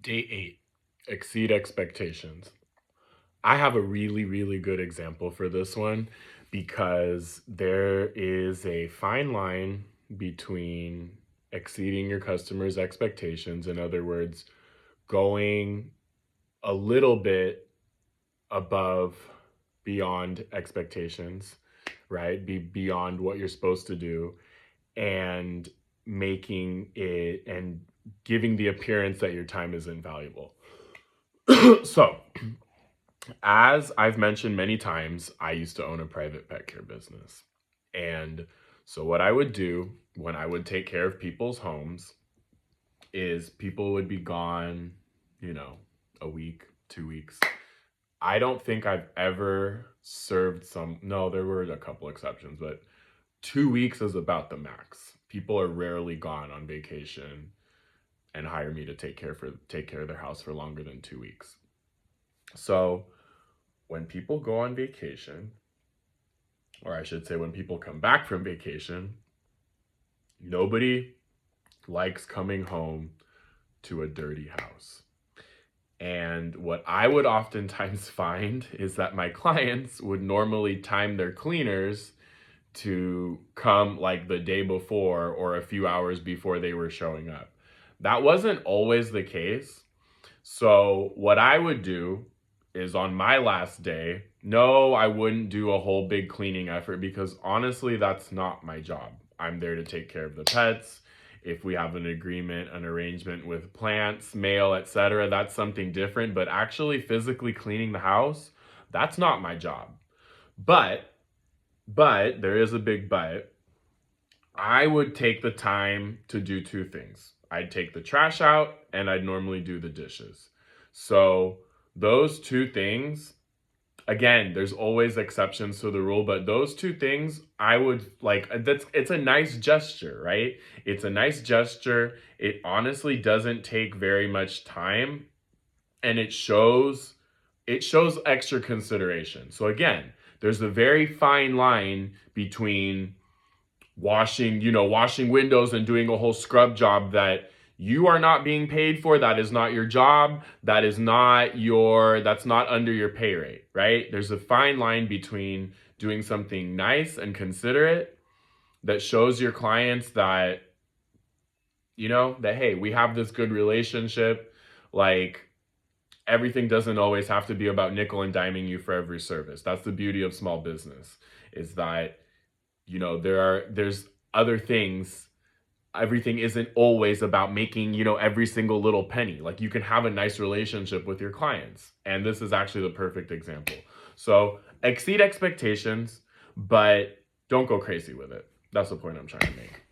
Day 8, exceed expectations. I have a really, really good example for this one because there is a fine line between exceeding your customers' expectations, in other words, going a little bit above beyond expectations, right? Beyond what you're supposed to do, and making it and giving the appearance that your time is invaluable. So, as I've mentioned many times, I used to own a private pet care business. And so, what I would do when I would take care of people's homes is people would be gone, you know, a week, 2 weeks. I don't think I've ever served no, there were a couple exceptions, but 2 weeks is about the max. People are rarely gone on vacation and hire me to take care of their house for longer than 2 weeks. So, when people go on vacation, or I should say when people come back from vacation, nobody likes coming home to a dirty house. And what I would oftentimes find is that my clients would normally time their cleaners to come like the day before or a few hours before they were showing up. That wasn't always the case. So, what I would do is on my last day, no, I wouldn't do a whole big cleaning effort because honestly, that's not my job. I'm there to take care of the pets. If we have an agreement, an arrangement with plants, mail, etc., that's something different. But actually, physically cleaning the house, that's not my job. But, there is a big but. I would take the time to do two things. I'd take the trash out and I'd normally do the dishes. So, those two things, again, there's always exceptions to the rule, but those two things I would like it's a nice gesture, right? It's a nice gesture. It honestly doesn't take very much time and it shows extra consideration. So again, there's a very fine line between washing windows and doing a whole scrub job that you are not being paid for. That is not your job. That's not under your pay rate, right? There's a fine line between doing something nice and considerate that shows your clients that, that, hey, we have this good relationship. Like, everything doesn't always have to be about nickel and diming you for every service. That's the beauty of small business, is that there's other things. Everything isn't always about making every single little penny. Like, you can have a nice relationship with your clients, and this is actually the perfect example. So exceed expectations, but don't go crazy with it. That's the point I'm trying to make.